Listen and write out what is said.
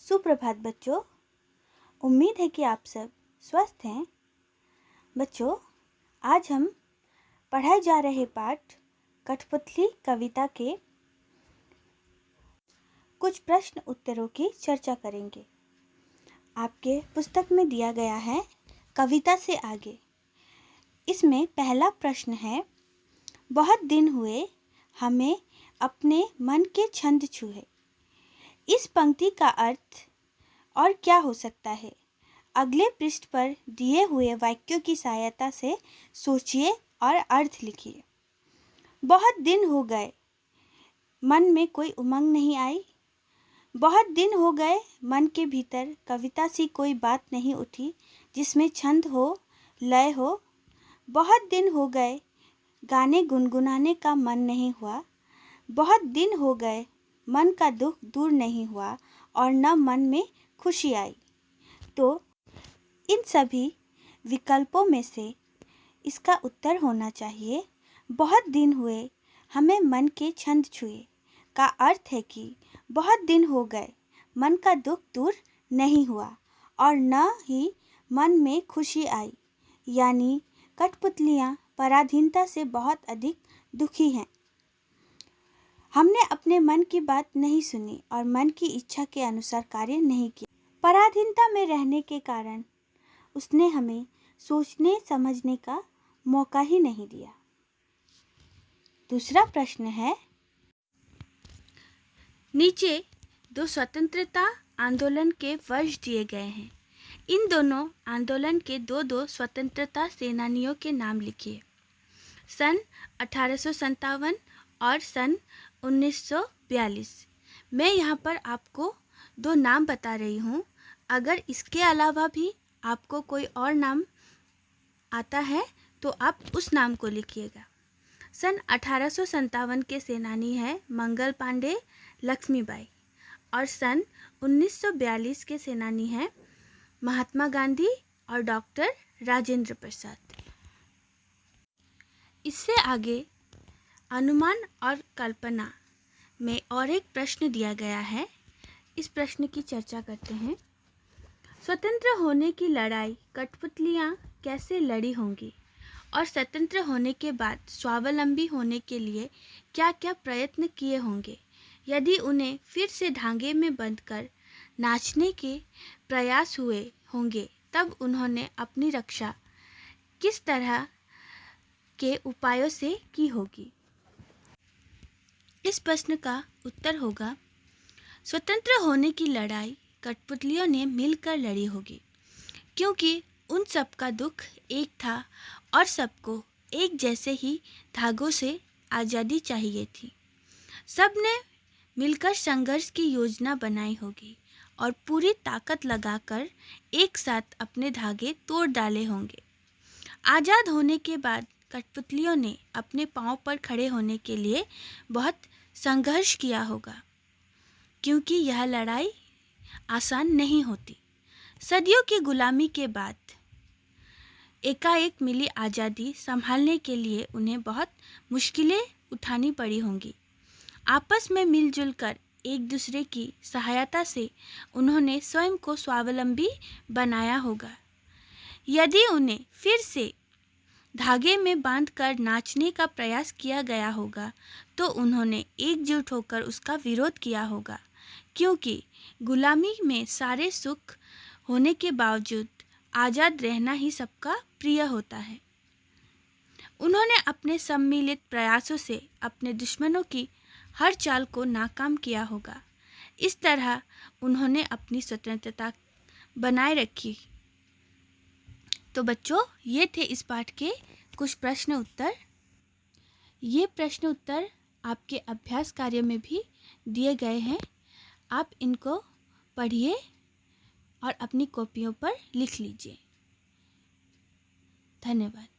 सुप्रभात बच्चों। उम्मीद है कि आप सब स्वस्थ हैं। बच्चों, आज हम पढ़ाए जा रहे पाठ कठपुतली कविता के कुछ प्रश्न उत्तरों की चर्चा करेंगे। आपके पुस्तक में दिया गया है कविता से आगे। इसमें पहला प्रश्न है, बहुत दिन हुए हमें अपने मन के छंद छुए। इस पंक्ति का अर्थ और क्या हो सकता है? अगले पृष्ठ पर दिए हुए वाक्यों की सहायता से सोचिए और अर्थ लिखिए। बहुत दिन हो गए, मन में कोई उमंग नहीं आई। बहुत दिन हो गए, मन के भीतर कविता सी कोई बात नहीं उठी जिसमें छंद हो, लय हो। बहुत दिन हो गए, गाने गुनगुनाने का मन नहीं हुआ। बहुत दिन हो गए, मन का दुख दूर नहीं हुआ और न मन में खुशी आई। तो इन सभी विकल्पों में से इसका उत्तर होना चाहिए बहुत दिन हुए हमें मन के छंद छुए का अर्थ है कि बहुत दिन हो गए, मन का दुख दूर नहीं हुआ और न ही मन में खुशी आई। यानी कठपुतलियाँ पराधीनता से बहुत अधिक दुखी हैं। हमने अपने मन की बात नहीं सुनी और मन की इच्छा के अनुसार कार्य नहीं किया। पराधीनता में रहने के कारण उसने हमें सोचने समझने का मौका ही नहीं दिया। दूसरा प्रश्न है, नीचे दो स्वतंत्रता आंदोलन के वर्ष दिए गए हैं। इन दोनों आंदोलन के दो स्वतंत्रता सेनानियों के नाम लिखिए। सन 1857 और सन 1942। मैं यहाँ पर आपको दो नाम बता रही हूँ। अगर इसके अलावा भी आपको कोई और नाम आता है तो आप उस नाम को लिखिएगा। सन 1857 के सेनानी है मंगल पांडे, लक्ष्मीबाई और सन 1942 के सेनानी है महात्मा गांधी और डॉक्टर राजेंद्र प्रसाद। इससे आगे अनुमान और कल्पना में और एक प्रश्न दिया गया है। इस प्रश्न की चर्चा करते हैं। स्वतंत्र होने की लड़ाई कठपुतलियाँ कैसे लड़ी होंगी और स्वतंत्र होने के बाद स्वावलंबी होने के लिए क्या क्या प्रयत्न किए होंगे। यदि उन्हें फिर से धागे में बंधकर नाचने के प्रयास हुए होंगे तब उन्होंने अपनी रक्षा किस तरह के उपायों से की होगी। इस प्रश्न का उत्तर होगा, स्वतंत्र होने की लड़ाई कठपुतलियों ने मिलकर लड़ी होगी, क्योंकि उन सब का दुख एक था और सबको एक जैसे ही धागों से आज़ादी चाहिए थी। सब ने मिलकर संघर्ष की योजना बनाई होगी और पूरी ताकत लगाकर एक साथ अपने धागे तोड़ डाले होंगे। आज़ाद होने के बाद कठपुतलियों ने अपने पांव पर खड़े होने के लिए बहुत संघर्ष किया होगा, क्योंकि यह लड़ाई आसान नहीं होती। सदियों की गुलामी के बाद एकाएक मिली आज़ादी संभालने के लिए उन्हें बहुत मुश्किलें उठानी पड़ी होंगी। आपस में मिलजुल कर एक दूसरे की सहायता से उन्होंने स्वयं को स्वावलंबी बनाया होगा। यदि उन्हें फिर से धागे में बांधकर नाचने का प्रयास किया गया होगा तो उन्होंने एकजुट होकर उसका विरोध किया होगा, क्योंकि गुलामी में सारे सुख होने के बावजूद आज़ाद रहना ही सबका प्रिय होता है। उन्होंने अपने सम्मिलित प्रयासों से अपने दुश्मनों की हर चाल को नाकाम किया होगा। इस तरह उन्होंने अपनी स्वतंत्रता बनाए रखी। तो बच्चों, ये थे इस पाठ के कुछ प्रश्न उत्तर। ये प्रश्न उत्तर आपके अभ्यास कार्य में भी दिए गए हैं। आप इनको पढ़िए और अपनी कॉपियों पर लिख लीजिए। धन्यवाद।